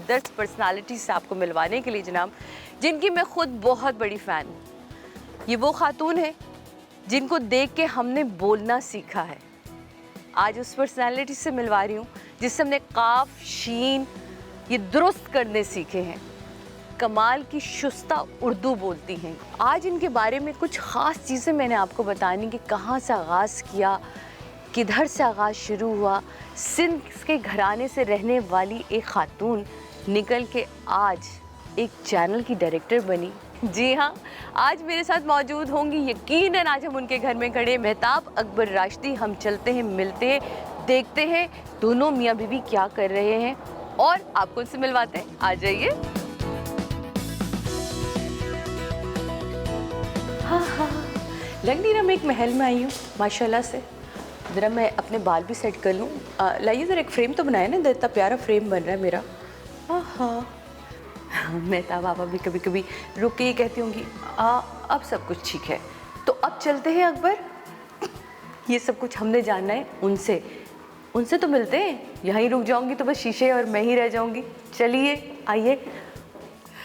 ज़बरदस्त पर्सनालिटी से आपको मिलवाने के लिए जनाब, जिनकी मैं ख़ुद बहुत बड़ी फ़ैन हूँ। ये वो खातून है जिनको देख के हमने बोलना सीखा है। आज उस पर्सनालिटी से मिलवा रही हूँ जिससे हमने काफ शीन ये दुरुस्त करने सीखे हैं। कमाल की शुस्ता उर्दू बोलती हैं। आज इनके बारे में कुछ ख़ास चीज़ें मैंने आपको बतानी कि कहाँ से आगाज़ किया, किधर से आगाज़ शुरू हुआ। सिंध के घराने से रहने वाली एक खातून निकल के आज एक चैनल की डायरेक्टर बनी। जी हाँ, आज मेरे साथ मौजूद होंगी, यकीनन आज हम उनके घर में खड़े मेहताब अकबर राशिदी। हम चलते हैं, मिलते हैं, देखते हैं दोनों मियाँ बीवी क्या कर रहे हैं और आपको उनसे मिलवाते हैं। आ जाइए। हाँ हाँ, लग नहीं रहा मैं एक महल में आई हूँ माशाल्लाह से। ज़रा मैं अपने बाल भी सेट कर लूँ। लाइए ज़रा एक फ्रेम तो बनाया ना, इतना प्यारा फ्रेम बन रहा है मेरा। हाँ हाँ, मेहताब बाबा भी कभी कभी रुक के ये कहती होंगी अब सब कुछ ठीक है। तो अब चलते हैं अकबर, ये सब कुछ हमने जानना है उनसे। उनसे तो मिलते हैं, यहीं रुक जाऊंगी तो बस शीशे और मैं ही रह जाऊंगी। चलिए आइए।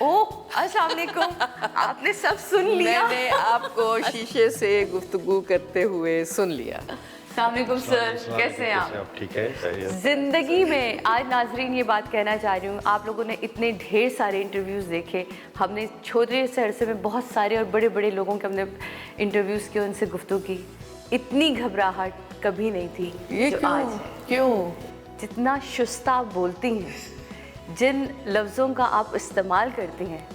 ओह अस्सलाम वालेकुम, आपने सब सुन लिया? मैंने आपको शीशे से गुफ्तगू करते हुए सुन लिया। अस्सलाम वालेकुम सर, कैसे हैं आप? ठीक है। ज़िंदगी में आज नाजरीन ये बात कहना चाह रही हूँ, आप लोगों ने इतने ढेर सारे इंटरव्यूज़ देखे, हमने छोटे से अरसे में बहुत सारे और बड़े बड़े लोगों के हमने इंटरव्यूज़ किए, उनसे गुफ्तगू की। इतनी घबराहट कभी नहीं थी ये जो आज है। क्यों? जितना शुस्ता आप बोलती हैं, जिन लफ्ज़ों का आप इस्तेमाल करती हैं,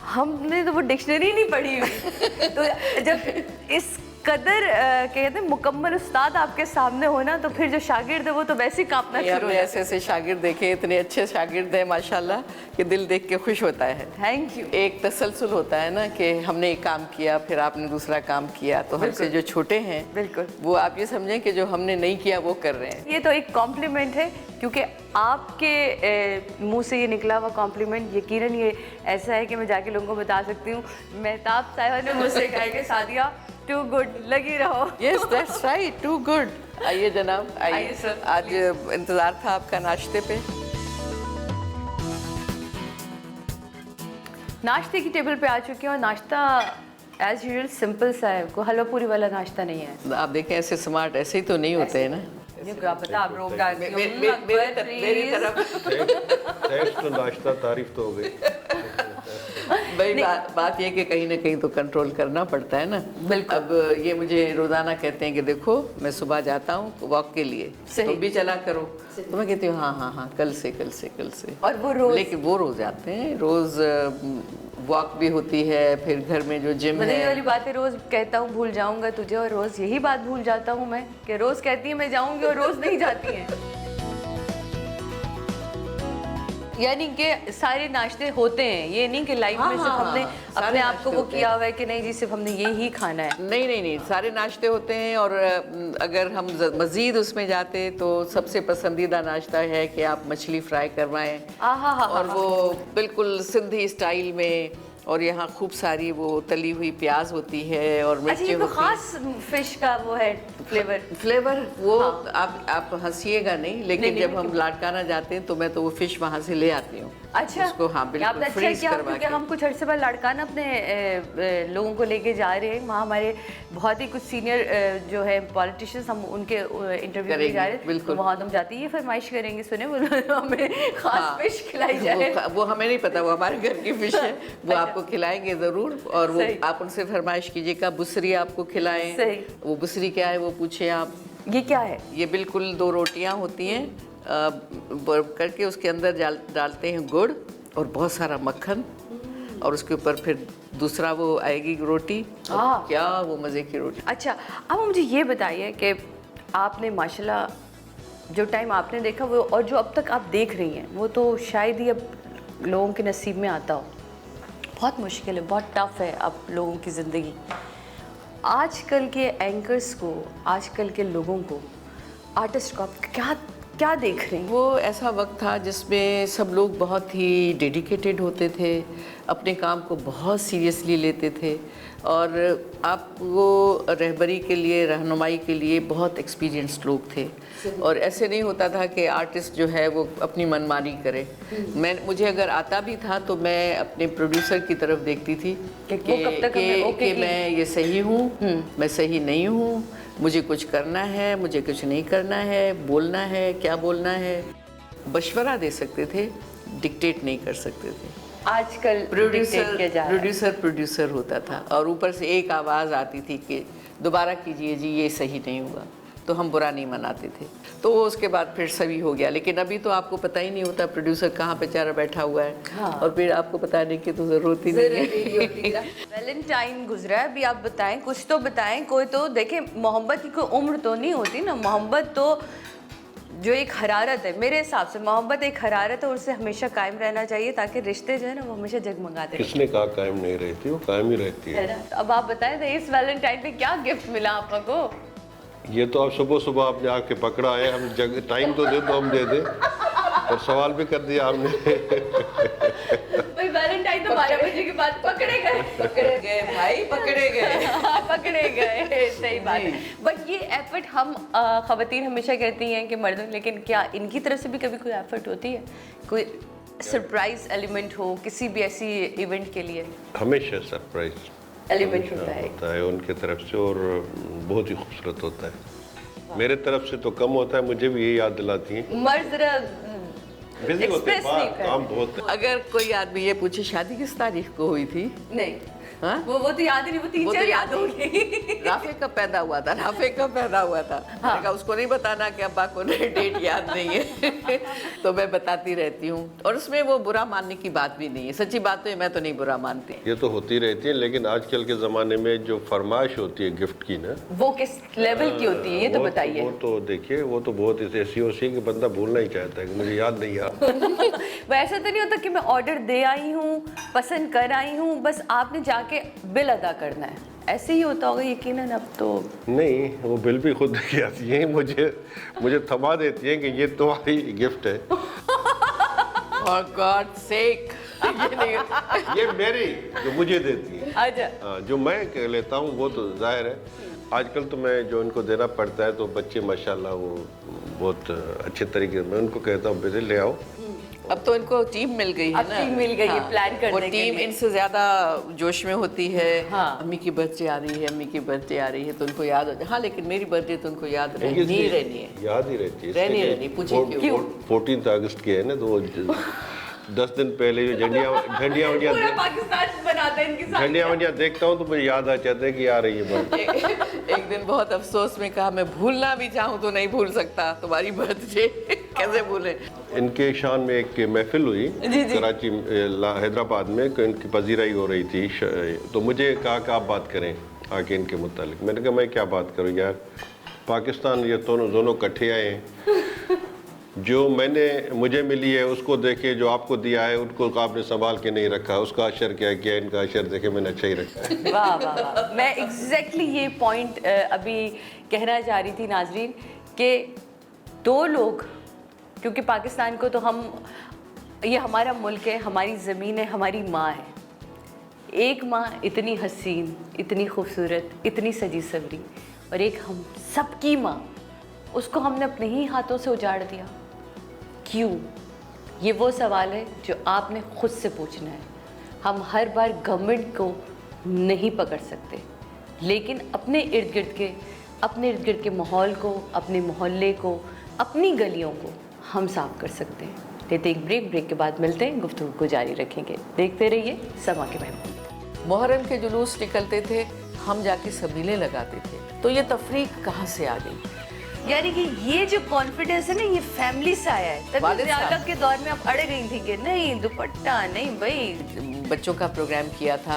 हमने तो वो डिक्शनरी नहीं पढ़ी हुई। तो जब इस कदर कहते हैं मुकम्मल उस्ताद आपके सामने हो ना, तो फिर जो शागिर्द है वो तो वैसे ही कांपना शुरू हो जाता है। ऐसे ऐसे शागिर्द देखे, इतने अच्छे शागिर्द हैं माशाल्लाह कि दिल देख के खुश होता है। Thank you. एक तसलसल होता है ना कि हमने एक काम किया, फिर आपने दूसरा काम किया, तो हमसे जो छोटे हैं बिल्कुल, वो आप ये समझें कि जो हमने नहीं किया वो कर रहे हैं। ये तो एक कॉम्प्लीमेंट है, क्योंकि आपके मुंह से ये निकला हुआ कॉम्प्लीमेंट यकीनन ये ऐसा है कि मैं जाके लोगों को बता सकती हूँ, मेहताब साहिबा ने मुझसे कहा कि सादिया टू गुड, लगी रहो। Yes that's right, too good. आइए जनाब, आइए आइए सर, आज इंतज़ार था आपका नाश्ते पे। नाश्ते की टेबल पे आ चुके हैं और नाश्ता एज यूजुअल सिंपल सा है, कोई हलवा पूरी वाला नाश्ता नहीं है। आप देखें ऐसे स्मार्ट ऐसे ही तो नहीं होते हैं ना। ये क्या पता आप रोक डालती हो। मेरी तरफ टेस्ट तो नाश्ता तारीफ तो हो गई। भाई बात ये कि कहीं ना कहीं तो कंट्रोल करना पड़ता है ना। बिल्कुल। अब ये मुझे रोज़ाना कहते हैं कि देखो मैं सुबह जाता हूँ वॉक के लिए, सही। तुम भी चला करो। तो मैं कहती हूँ हाँ कल से। और वो रोज, लेकिन वो रोज़ आते हैं, रोज़ वॉक भी होती है, फिर घर में जो जिम ये है। वाली बातें रोज कहता हूँ भूल जाऊंगा तुझे, और रोज यही बात भूल जाता हूँ मैं कि रोज कहती है मैं जाऊंगी और रोज नहीं जाती हैं। यानी कि सारे नाश्ते होते हैं, ये नहीं कि लाइफ में सिर्फ हमने अपने आप को वो किया हुआ है कि नहीं जी सिर्फ हमने ये ही खाना है। नहीं, सारे नाश्ते होते हैं। और अगर हम मज़ीद उसमें जाते तो सबसे पसंदीदा नाश्ता है कि आप मछली फ्राई करवाएं, और वो बिल्कुल सिंधी स्टाइल में, और यहाँ खूब सारी वो तली हुई प्याज होती है और मिर्ची होती है। तो खास फिश का वो है फ्लेवर वो। हाँ। आप हंसिएगा नहीं, लेकिन जब हम लाड़काना जाते हैं तो मैं तो वो फिश वहाँ से ले आती हूँ। अच्छा, उसको हाँ बिल्कुल फ्रीज करवा के। हम कुछ अर्से बाद लाड़काना अपने लोगों को लेके जा रहे हैं, वहाँ हमारे बहुत ही कुछ सीनियर जो है पॉलिटिशियंस, हम उनके इंटरव्यू में जा रहे हैं, तो वहाँ तुम जाती ये फरमाइश करेंगे सुने वो हमें खास फिश खिलाई जाए। वो हमें नहीं पता, वो हमारे घर की फिश है, वो आपको खिलाएंगे ज़रूर। और वो आप उनसे फरमाइश कीजिएगा बुसरी आपको खिलाएं। वो बुसरी क्या है वो पूछे आप। ये क्या है? ये बिल्कुल 2 रोटियां होती हैं करके, उसके अंदर डालते हैं गुड़ और बहुत सारा मक्खन, और उसके ऊपर फिर दूसरा वो आएगी रोटी। क्या वो मज़े की रोटी। अच्छा, अब मुझे ये बताइए कि आपने माशाल्लाह जो टाइम आपने देखा वो और जो अब तक आप देख रही हैं वो तो शायद ही अब लोगों के नसीब में आता हो। बहुत मुश्किल है, बहुत टफ है अब लोगों की ज़िंदगी। आजकल के एंकर्स को, आजकल के लोगों को, आर्टिस्ट को आप क्या क्या देख रही हैं? वो ऐसा वक्त था जिसमें सब लोग बहुत ही डेडिकेटेड होते थे, अपने काम को बहुत सीरियसली लेते थे और आपको रहबरी के लिए, रहनुमाई के लिए बहुत एक्सपीरियंस्ड लोग थे और ऐसे नहीं होता था कि आर्टिस्ट जो है वो अपनी मनमानी करे। मुझे अगर आता भी था तो मैं अपने प्रोड्यूसर की तरफ देखती थी कि मैं ये सही हूँ, मैं सही नहीं हूँ, मुझे कुछ करना है, मुझे कुछ नहीं करना है, बोलना है, क्या बोलना है। मशवरा दे सकते थे, डिक्टेट नहीं कर सकते थे। आजकल प्रोड्यूसर होता था और ऊपर से एक आवाज़ आती थी कि दोबारा कीजिए जी, ये सही नहीं हुआ, तो हम बुरा नहीं मनाते थे। तो उसके बाद फिर सभी हो गया। लेकिन अभी तो आपको पता ही नहीं होता प्रोड्यूसर कहाँ बेचारा बैठा हुआ है। हाँ। और फिर आपको बताने की तो ज़रूरत ही नहीं है। वैलेंटाइन गुजरा है, अभी आप बताएं, कुछ तो बताएं। कोई तो देखें, मोहब्बत की कोई उम्र तो नहीं होती ना। मोहब्बत तो जो एक हरारत है, मेरे हिसाब से मोहब्बत एक हरारत है और उससे हमेशा कायम रहना चाहिए ताकि रिश्ते जो है ना वो हमेशा जगमगाते रहें। किसने कहा कायम नहीं रहती, वो कायम ही रहती है। अब आप बताएं तो इस वैलेंटाइन पे क्या गिफ्ट मिला आपको? ये तो आप सुबह सुबह आपने आके पकड़ा है, हम टाइम तो दे दो, हम दे दें, और सवाल भी कर दिया आपने। भाई वैलेंटाइन तो 12 बजे के बाद पकड़े गए भाई, पकड़े गए। पकड़े गए, सही बात है। बट ये एफर्ट हम खवातीन हमेशा कहती हैं कि मर्दों, लेकिन क्या इनकी तरफ से भी कभी कोई एफर्ट होती है, कोई सरप्राइज एलिमेंट हो किसी भी ऐसी इवेंट के लिए? हमेशा सरप्राइज एलिमेंट होता है उनके तरफ से और बहुत ही खूबसूरत होता है। मेरे तरफ से तो कम होता है, मुझे भी यही याद दिलाती हैं। मर्द जरा बिजी होते हैं, काम बहुत है। अगर कोई आदमी ये पूछे शादी किस तारीख को हुई थी, नहीं, हाँ? वो तो याद ही नहीं, वो 3-4 याद होगी। राफे कब पैदा हुआ था, राफे कब पैदा हुआ था। हाँ। मैंने कहा उसको नहीं बताना कि अब्बा को डेट याद नहीं है। तो मैं बताती रहती हूँ और उसमें वो बुरा मानने की बात भी नहीं है। सच्ची बात तो मैं तो नहीं बुरा मानती। ये तो होती रहती है, लेकिन आजकल के ज़माने में जो फरमाइश होती है गिफ्ट की ना, वो किस लेवल की होती है ये तो बताइए। वो तो देखिए, वो तो बहुत ऐसी होती है कि बंदा भूलना ही चाहता है कि मुझे याद नहीं आ। वैसे तो नहीं होता कि मैं ऑर्डर दे आई हूँ, पसंद कर आई हूँ, बस आपने जाके बिल अदा करना है, ऐसे ही होता होगा यकीनन। अब तो नहीं, वो बिल भी खुद लेके आती है, मुझे थमा देती है कि ये तुम्हारी गिफ्ट है। For God's sake। ये मेरी जो मुझे देती है। अच्छा। जो मैं लेता हूँ वो तो जाहिर है। आजकल तो मैं जो इनको देना पड़ता है तो बच्चे माशाल्लाह वो बहुत अच्छे तरीके से, मैं उनको कहता हूँ बेटे ले आओ। अब तो इनको टीम मिल गई है ना, टीम मिल गई है प्लान करने वो के टीम लिए। इनसे ज्यादा जोश में होती है। हाँ। अम्मी की बर्थडे आ रही है, अम्मी की बर्थडे आ रही है, तो उनको याद हो जाए। हाँ, लेकिन मेरी बर्थडे तो उनको याद रहनी है, याद ही रहती है, रहनी। पूछिए क्यों? 14 अगस्त की है ना, तो 10 दिन पहले जो झंडियाँ पूरा पाकिस्तान बनाता है इनके साथ। झंडियाँ देखता हूँ तो मुझे याद आ जाता है कि आ रही है बात। एक दिन बहुत अफसोस में कहा, मैं भूलना भी चाहूँ तो नहीं भूल सकता तुम्हारी बर्थडे। कैसे भूले। इनके शान में एक महफिल हुई कराची, हैदराबाद में, इनकी पजीराई हो रही थी। तो मुझे कहा कि आप बात करें आके इनके मुतालिक। मैंने कहा मैं क्या बात करूँ यार, पाकिस्तान ये दोनों इकट्ठे आए हैं, जो मुझे मिली है उसको देखे, जो आपको दिया है उनको आपने संभाल के नहीं रखा, उसका असर क्या किया, इनका असर देखे मैंने अच्छा ही रखा है। वाह वाह वाह। मैं एग्जैक्टली ये पॉइंट अभी कहना चाह रही थी नाजरीन कि दो लोग, क्योंकि पाकिस्तान को तो ये हमारा मुल्क है, हमारी ज़मीन है, हमारी माँ है। एक माँ इतनी हसीन, इतनी खूबसूरत, इतनी सजी सवरी, और एक हम सबकी माँ, उसको हमने अपने ही हाथों से उजाड़ दिया। क्यों? ये वो सवाल है जो आपने खुद से पूछना है। हम हर बार गवर्नमेंट को नहीं पकड़ सकते, लेकिन अपने इर्द गिर्द के माहौल को, अपने मोहल्ले को, अपनी गलियों को हम साफ कर सकते हैं। लेते एक ब्रेक के बाद मिलते हैं, गुफ्तगू को जारी रखेंगे। देखते रहिए समा के महबूब। मुहर्रम के जुलूस निकलते थे, हम जाके सबीले लगाते थे, तो ये तफरीक कहाँ से आ गई? यानी कि ये जो कॉन्फिडेंस है ना, ये फैमिली से आया है। तभी ज़ियादा के दौर में आप अड़ गई थी कि नहीं दुपट्टा नहीं भाई। बच्चों का प्रोग्राम किया था